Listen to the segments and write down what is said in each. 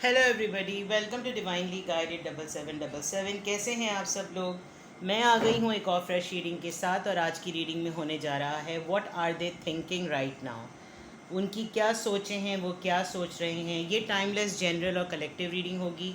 Hello everybody, welcome to divinely guided 7777। कैसे हैं आप सब लोग। मैं आ गई हूँ एक और फ्रेश रीडिंग के साथ और आज की रीडिंग में होने जा रहा है what are they thinking right now. उनकी क्या सोचें हैं, वो क्या सोच रहे हैं। ये टाइमलेस, जनरल और कलेक्टिव रीडिंग होगी।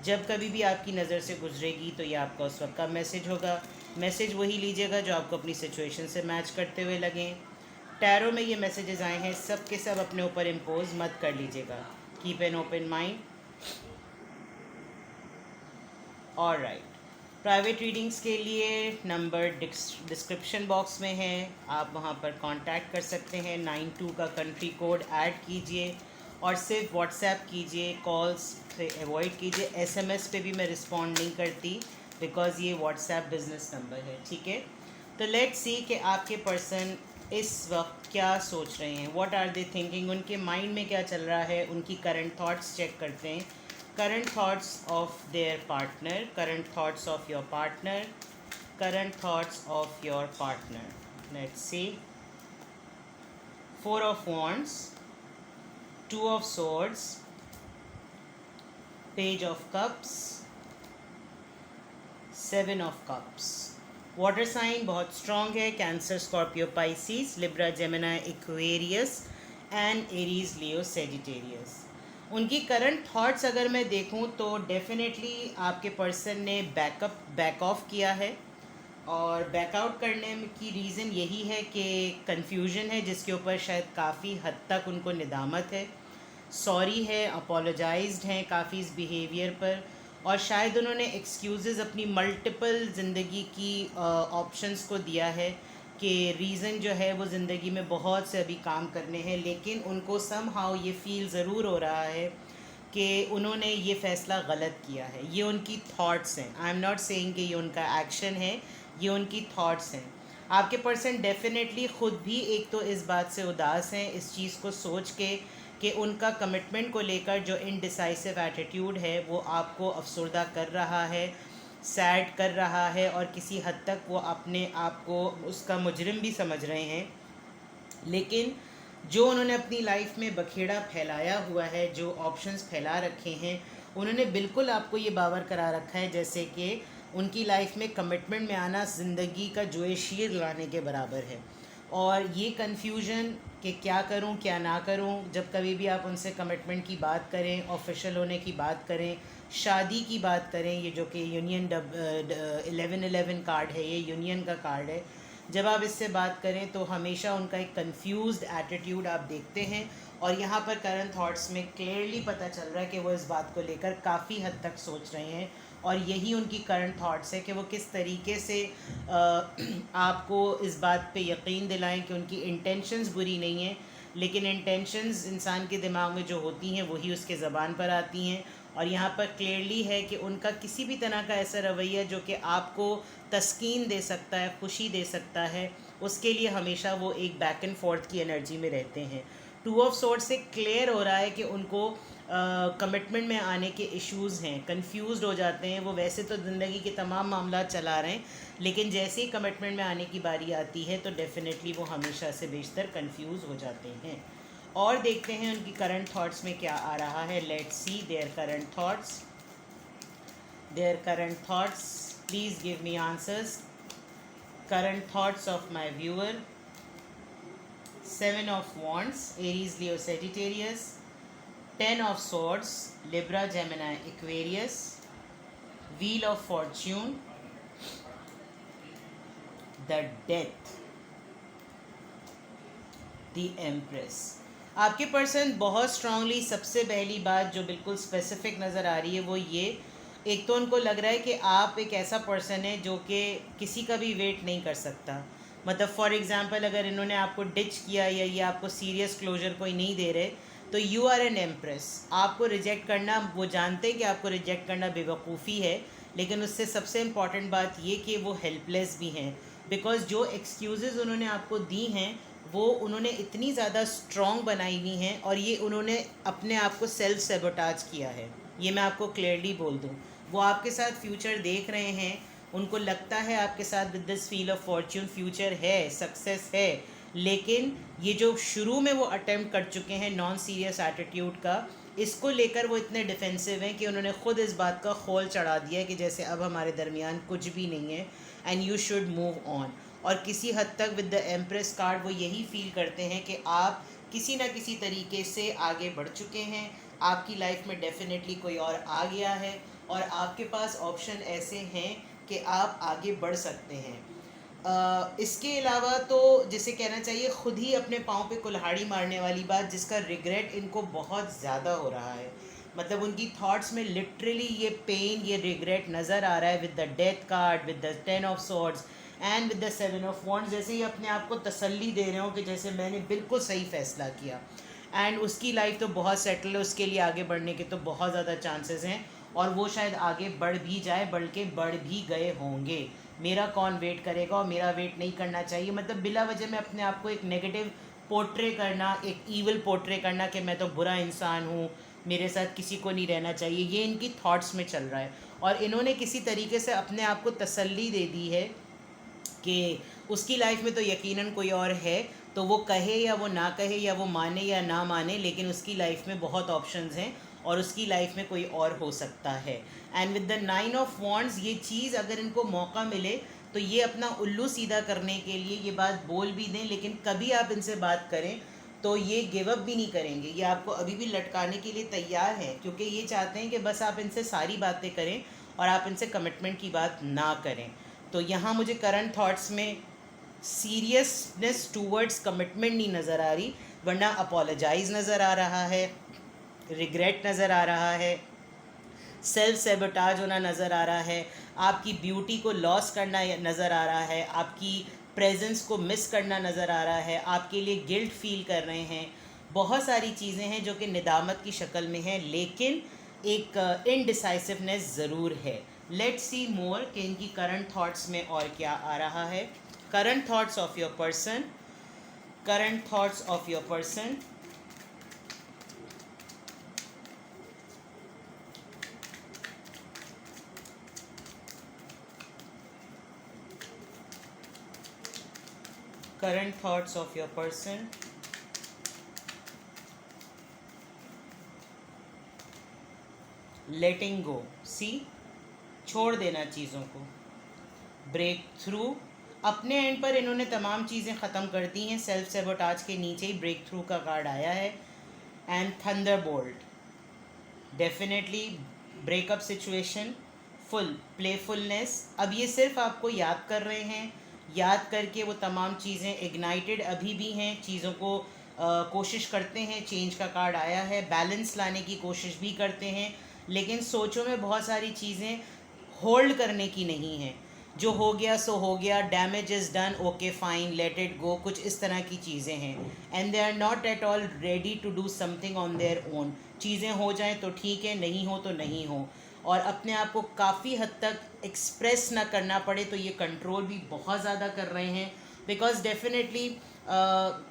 जब कभी भी आपकी नज़र से गुजरेगी तो ये आपका उस वक्त का मैसेज होगा। मैसेज वही लीजिएगा जो आपको अपनी सिचुएशन से मैच करते हुए लगें। टैरो में ये मैसेजेस आए हैं, सब के सब अपने ऊपर इम्पोज मत कर लीजिएगा। Keep an open mind. और राइट, प्राइवेट रीडिंग्स के लिए नंबर डिस्क्रिप्शन बॉक्स में है, आप वहाँ पर कांटेक्ट कर सकते हैं। 92 का कंट्री कोड ऐड कीजिए और सिर्फ व्हाट्सएप कीजिए, कॉल्स से अवॉइड कीजिए। एसएमएस पे भी मैं रिस्पॉन्ड नहीं करती बिकॉज़ ये व्हाट्सएप बिजनेस नंबर है, ठीक है। तो लेट्स सी कि आपके पर्सन इस वक्त क्या सोच रहे हैं, व्हाट आर दे थिंकिंग, उनके माइंड में क्या चल रहा है। उनकी करंट थॉट्स चेक करते हैं। current thoughts of their partner, current thoughts of your partner, current thoughts of your partner. Let's see. Four of Wands, Two of Swords, Page of Cups, Seven of Cups. Water sign बहुत strong है, Cancer, Scorpio, Pisces, Libra, Gemini, Aquarius and Aries, Leo, Sagittarius. उनकी current thoughts अगर मैं देखूं तो definitely आपके person ने back of किया है और बैकआउट करने की रीज़न यही है कि कन्फ्यूजन है जिसके ऊपर शायद काफ़ी हद तक उनको निदामत है, सॉरी है, अपोलोजाइज्ड हैं काफ़ी इस बिहेवियर पर। और शायद उन्होंने एक्सक्यूज़ेस अपनी मल्टीपल ज़िंदगी की ऑप्शंस को दिया है कि रीज़न जो है वो ज़िंदगी में बहुत से अभी काम करने हैं, लेकिन उनको समहाउ ये फील ज़रूर हो रहा है कि उन्होंने ये फ़ैसला गलत किया है। ये उनकी थॉट्स हैं, आई एम नॉट सेइंग कि ये उनका एक्शन है, ये उनकी थॉट्स हैं। आपके पर्सन डेफिनेटली ख़ुद भी एक तो इस बात से उदास हैं, इस चीज़ को सोच के कि उनका कमिटमेंट को लेकर जो इनडिसाइसिव एटीट्यूड है वो आपको अफसरदा कर रहा है, सैड कर रहा है और किसी हद तक वो अपने आप को उसका मुजरिम भी समझ रहे हैं। लेकिन जो उन्होंने अपनी लाइफ में बखेड़ा फैलाया हुआ है, जो ऑप्शंस फैला रखे हैं, उन्होंने बिल्कुल आपको ये बावर करा रखा है जैसे कि उनकी लाइफ में कमिटमेंट में आना ज़िंदगी का जोए शीर लाने के बराबर है। और ये कन्फ्यूजन कि क्या करूं क्या ना करूं, जब कभी भी आप उनसे कमिटमेंट की बात करें, ऑफिशियल होने की बात करें, शादी की बात करें, ये जो कि यूनियन 1111 कार्ड है, ये यूनियन का कार्ड है, जब आप इससे बात करें तो हमेशा उनका एक कंफ्यूज्ड एटीट्यूड आप देखते हैं। और यहाँ पर करंट थॉट्स में क्लियरली पता चल रहा है कि वो इस बात को लेकर काफ़ी हद तक सोच रहे हैं और यही उनकी करंट थॉट्स है कि वो किस तरीके से आपको इस बात पे यकीन दिलाएं कि उनकी इंटेंशंस बुरी नहीं हैं, लेकिन इंटेंशंस इंसान के दिमाग में जो होती हैं वही उसके ज़बान पर आती हैं। और यहाँ पर क्लियरली है कि उनका किसी भी तरह का ऐसा रवैया जो कि आपको तस्कीन दे सकता है, खुशी दे सकता है, उसके लिए हमेशा वो एक बैक एंड फोर्थ की एनर्जी में रहते हैं। टू ऑफ सोर्ड से क्लियर हो रहा है कि उनको कमिटमेंट में आने के इश्यूज़ हैं, कंफ्यूज्ड हो जाते हैं। वो वैसे तो ज़िंदगी के तमाम मामला चला रहे हैं, लेकिन जैसे ही कमिटमेंट में आने की बारी आती है तो डेफिनेटली वो हमेशा से बेशतर कंफ्यूज हो जाते हैं। और देखते हैं उनकी करंट थॉट्स में क्या आ रहा है। Let's see their current thoughts, their current thoughts, please give me answers. Current thoughts of my viewer, Seven of Wands, Aries, Leo, Sagittarius, Ten of Swords, Libra, Gemini, Aquarius, Wheel of Fortune, the Death, the Empress। आपके person बहुत strongly, सबसे पहली बात जो बिल्कुल specific नज़र आ रही है वो ये, एक तो उनको लग रहा है कि आप एक ऐसा पर्सन है जो कि किसी का भी वेट नहीं कर सकता। मतलब फॉर एग्ज़ाम्पल अगर इन्होंने आपको डिच किया या ये आपको सीरियस क्लोजर कोई नहीं दे रहे तो यू आर एन एम्प्रेस। आपको रिजेक्ट करना, वो जानते हैं कि आपको रिजेक्ट करना बेवकूफ़ी है, लेकिन उससे सबसे इम्पॉर्टेंट बात ये कि वो हेल्पलेस भी हैं। बिकॉज़ जो एक्सक्यूज़ेज़ उन्होंने आपको दी हैं वो उन्होंने इतनी ज़्यादा स्ट्रॉन्ग बनाई हुई हैं और ये उन्होंने अपने आप को सेल्फ सेबोटाज किया है। ये मैं आपको क्लियरली बोल दूँ, वो आपके साथ फ्यूचर देख रहे हैं, उनको लगता है आपके साथ with this feel of Fortune future है, सक्सेस है, लेकिन ये जो शुरू में वो अटेम्प्ट कर चुके हैं नॉन सीरियस एटीट्यूड का, इसको लेकर वो इतने डिफेंसिव हैं कि उन्होंने ख़ुद इस बात का खोल चढ़ा दिया है कि जैसे अब हमारे दरमियान कुछ भी नहीं है and you should move on. और किसी हद तक विद द एम्प्रेस कार्ड वो यही फील करते हैं कि आप किसी ना किसी तरीके से आगे बढ़ चुके हैं, आपकी लाइफ में डेफिनेटली कोई और आ गया है और आपके पास ऑप्शन ऐसे हैं कि आप आगे बढ़ सकते हैं। इसके अलावा तो जिसे कहना चाहिए ख़ुद ही अपने पाँव पे कुल्हाड़ी मारने वाली बात, जिसका रिग्रेट इनको बहुत ज़्यादा हो रहा है। मतलब उनकी थॉट्स में लिटरली ये पेन, ये रिग्रेट नज़र आ रहा है with the death card, with the 10 of swords and with the 7 of wands. जैसे ही अपने आप को तसल्ली दे रहे हो कि जैसे मैंने बिल्कुल सही फ़ैसला किया एंड उसकी लाइफ तो बहुत सेटल है, उसके लिए आगे बढ़ने के तो बहुत ज़्यादा चांसेस हैं और वो शायद आगे बढ़ भी जाए, बल्कि बढ़ भी गए होंगे। मेरा कौन वेट करेगा और मेरा वेट नहीं करना चाहिए। मतलब बिला वजह में अपने आप को एक नेगेटिव पोर्ट्रे करना, एक ईवल पोर्ट्रे करना कि मैं तो बुरा इंसान हूँ, मेरे साथ किसी को नहीं रहना चाहिए, ये इनकी थॉट्स में चल रहा है। और इन्होंने किसी तरीके से अपने आप को तसल्ली दे दी है कि उसकी लाइफ में तो यकीनन कोई और है, तो वो कहे या वो ना कहे या वो माने या ना माने, लेकिन उसकी लाइफ में बहुत ऑप्शंस हैं और उसकी लाइफ में कोई और हो सकता है। And with the 9 of wands, ये चीज़ अगर इनको मौका मिले तो ये अपना उल्लू सीधा करने के लिए ये बात बोल भी दें, लेकिन कभी आप इनसे बात करें तो ये गिव अप भी नहीं करेंगे, ये आपको अभी भी लटकाने के लिए तैयार हैं, क्योंकि ये चाहते हैं कि बस आप इनसे सारी बातें करें और आप इनसे कमिटमेंट की बात ना करें। तो यहाँ मुझे करंट थॉट्स में सीरियसनेस टूवर्ड्स कमिटमेंट नहीं नज़र आ रही, वरना अपोलोजाइज़ नज़र आ रहा है, रिग्रेट नज़र आ रहा है, सेल्फ सेबोटाज होना नज़र आ रहा है, आपकी ब्यूटी को लॉस करना नज़र आ रहा है, आपकी प्रेजेंस को मिस करना नज़र आ रहा है, आपके लिए गिल्ट फील कर रहे हैं। बहुत सारी चीज़ें हैं जो कि निदामत की शक्ल में हैं, लेकिन एक इनडिसाइसिवनेस ज़रूर है। लेट्स सी मोर कि इनकी करंट थॉट्स में और क्या आ रहा है। Current thoughts of your person, current thoughts of your person. Current thoughts of your person. Letting go, see, छोड़ देना चीज़ों को। ब्रेक थ्रू, अपने एंड पर इन्होंने तमाम चीज़ें ख़त्म कर दी हैं। सेल्फ सेबोटाज के नीचे ही ब्रेक थ्रू का कार्ड आया है। And Thunderbolt, definitely breakup situation, full playfulness. अब ये सिर्फ आपको याद कर रहे हैं, याद करके वो तमाम चीज़ें इग्नाइटेड अभी भी हैं, चीज़ों को कोशिश करते हैं। चेंज का कार्ड आया है, बैलेंस लाने की कोशिश भी करते हैं, लेकिन सोचों में बहुत सारी चीज़ें होल्ड करने की नहीं हैं। जो हो गया सो हो गया, damage is done, okay fine, let it go, कुछ इस तरह की चीज़ें हैं। And they are not at all ready to do something on their own. चीज़ें हो जाएं तो ठीक है, नहीं हो तो नहीं हो। और अपने आप को काफ़ी हद तक एक्सप्रेस ना करना पड़े तो ये कंट्रोल भी बहुत ज़्यादा कर रहे हैं, बिकॉज डेफिनेटली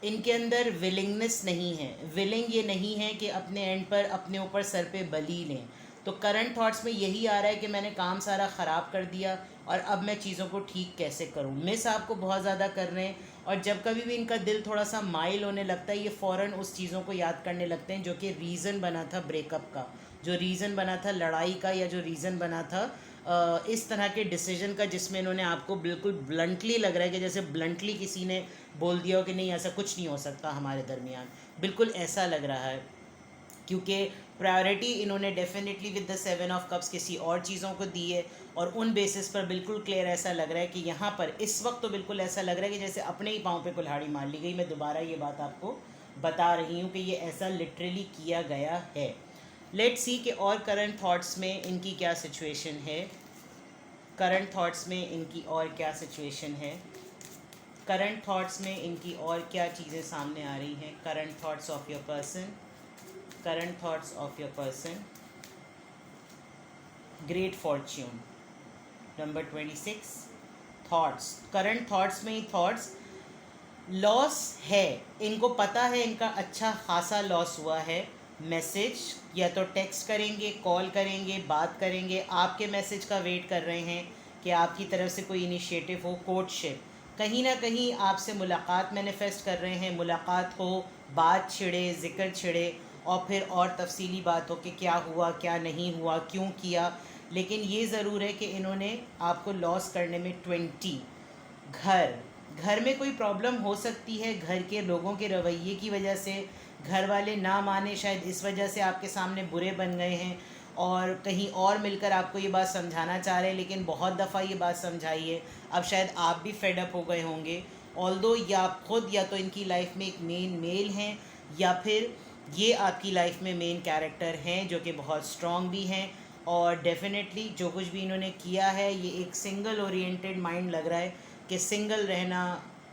इनके अंदर विलिंगनेस नहीं है। विलिंग ये नहीं है कि अपने एंड पर अपने ऊपर सर पे बली लें। तो करंट थॉट्स में यही आ रहा है कि मैंने काम सारा ख़राब कर दिया और अब मैं चीज़ों को ठीक कैसे करूं। मिस आपको बहुत ज़्यादा कर रहे हैं, और जब कभी भी इनका दिल थोड़ा सा माइल होने लगता है, ये फ़ौरन उस चीज़ों को याद करने लगते हैं जो कि रीज़न बना था ब्रेकअप का, जो रीज़न बना था लड़ाई का, या जो रीज़न बना था इस तरह के डिसीजन का, जिसमें इन्होंने आपको बिल्कुल ब्लंटली लग रहा है कि जैसे ब्लंटली किसी ने बोल दिया हो कि नहीं ऐसा कुछ नहीं हो सकता हमारे दरमियान। बिल्कुल ऐसा लग रहा है, क्योंकि प्रायोरिटी इन्होंने definitely with the 7 of cups किसी और चीज़ों को दी है, और उन बेसिस पर बिल्कुल क्लियर ऐसा लग रहा है कि यहाँ पर इस वक्त तो बिल्कुल ऐसा लग रहा है कि जैसे अपने ही पाँव पे कुल्हाड़ी मार ली गई। मैं दोबारा ये बात आपको बता रही हूँ कि ये ऐसा लिटरली किया गया है। लेट्स सी कि और करंट थॉट्स में इनकी क्या सिचुएशन है। करंट थॉट्स में इनकी और क्या सिचुएशन है। करंट थॉट्स में इनकी और क्या चीज़ें सामने आ रही हैं। Current thoughts of your person, current thoughts of your person. Great Fortune, number 26। Thoughts, current thoughts में ही थॉट्स लॉस है। इनको पता है इनका अच्छा खासा लॉस हुआ है। मैसेज या तो टेक्स्ट करेंगे, कॉल करेंगे, बात करेंगे, आपके मैसेज का वेट कर रहे हैं कि आपकी तरफ से कोई इनिशिएटिव हो, कोर्टशिप, कहीं ना कहीं आपसे मुलाकात मैनिफेस्ट कर रहे हैं, मुलाकात हो, बात छिड़े, ज़िक्र छिड़े, और फिर और तफसीली बात हो कि क्या हुआ क्या नहीं हुआ, क्यों किया। लेकिन ये ज़रूर है कि इन्होंने आपको लॉस करने में 20 घर घर में कोई प्रॉब्लम हो सकती है, घर के लोगों के रवैये की वजह से, घर वाले ना माने शायद इस वजह से आपके सामने बुरे बन गए हैं और कहीं और मिलकर आपको ये बात समझाना चाह रहे हैं, लेकिन बहुत दफ़ा ये बात समझाई है, अब शायद आप भी फेडअप हो गए होंगे। ऑल्दो या आप खुद या तो इनकी लाइफ में एक मेन मेल हैं या फिर ये आपकी लाइफ में मेन कैरेक्टर हैं जो कि बहुत स्ट्रॉन्ग भी हैं। और डेफिनेटली जो कुछ भी इन्होंने किया है ये एक सिंगल ओरिएंटेड माइंड लग रहा है कि सिंगल रहना,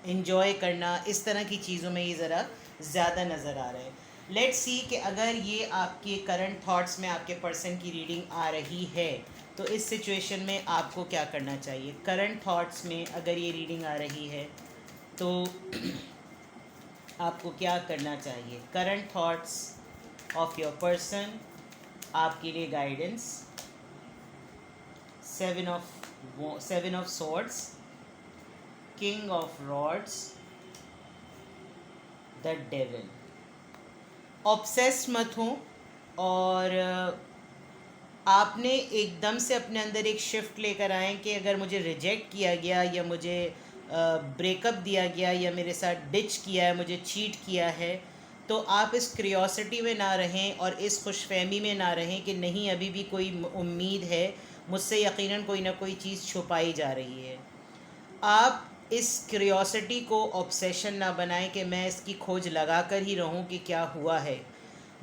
इन्जॉय करना, इस तरह की चीज़ों में ये ज़रा ज़्यादा नज़र आ रहा है। लेट्स सी कि अगर ये आपके करंट थॉट्स में आपके पर्सन की रीडिंग आ रही है तो इस सिचुएशन में आपको क्या करना चाहिए। करंट थॉट्स में अगर ये रीडिंग आ रही है तो आपको क्या करना चाहिए। Current thoughts of your person, आपके लिए guidance. Seven of swords, king of rods, the devil. Obsessed मत हो और आपने एकदम से अपने अंदर एक शिफ्ट लेकर आए कि अगर मुझे रिजेक्ट किया गया या मुझे ब्रेकअप दिया गया या मेरे साथ डिच किया है, मुझे चीट किया है, तो आप इस क्यूरियोसिटी में ना रहें और इस खुशफहमी में ना रहें कि नहीं अभी भी कोई उम्मीद है, मुझसे यकीनन कोई ना कोई चीज़ छुपाई जा रही है। आप इस क्यूरियोसिटी को ऑब्सेशन ना बनाएं कि मैं इसकी खोज लगा कर ही रहूं कि क्या हुआ है।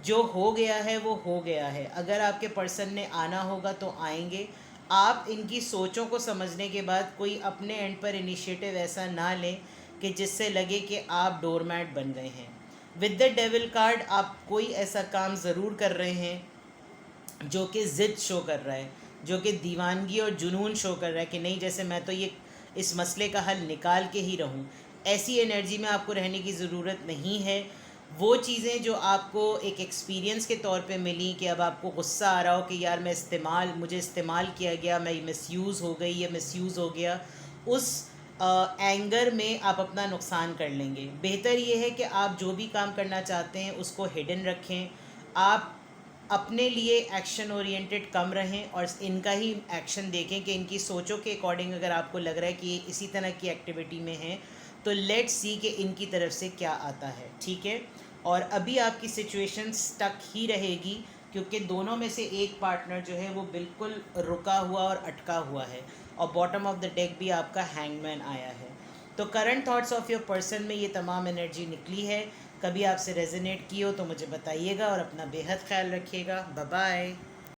जो हो गया है वो हो गया है। अगर आपके पर्सन ने आना होगा तो आएंगे। आप इनकी सोचों को समझने के बाद कोई अपने एंड पर इनिशिएटिव ऐसा ना लें कि जिससे लगे कि आप डोरमैट बन गए हैं। विद द डेविल कार्ड आप कोई ऐसा काम ज़रूर कर रहे हैं जो कि ज़िद शो कर रहा है, जो कि दीवानगी और जुनून शो कर रहा है कि नहीं जैसे मैं तो ये इस मसले का हल निकाल के ही रहूं। ऐसी एनर्जी में आपको रहने की ज़रूरत नहीं है। वो चीज़ें जो आपको एक एक्सपीरियंस के तौर पे मिली कि अब आपको गुस्सा आ रहा हो कि यार मुझे इस्तेमाल किया गया, मैं मिसयूज़ हो गई या मिसयूज़ हो गया, उस एंगर में आप अपना नुकसान कर लेंगे। बेहतर ये है कि आप जो भी काम करना चाहते हैं उसको हिडन रखें। आप अपने लिए एक्शन ओरिएंटेड कम रहें और इनका ही एक्शन देखें कि इनकी सोचों के अकॉर्डिंग अगर आपको लग रहा है कि ये इसी तरह की एक्टिविटी में हैं तो लेट्स सी कि इनकी तरफ से क्या आता है। ठीक है, और अभी आपकी सिचुएशन स्टक ही रहेगी क्योंकि दोनों में से एक पार्टनर जो है वो बिल्कुल रुका हुआ और अटका हुआ है और बॉटम ऑफ द डेक भी आपका हैंगमैन आया है। तो current thoughts of your person में ये तमाम एनर्जी निकली है। कभी आपसे रेजोनेट की हो तो मुझे बताइएगा और अपना बेहद ख्याल रखिएगा। Bye bye.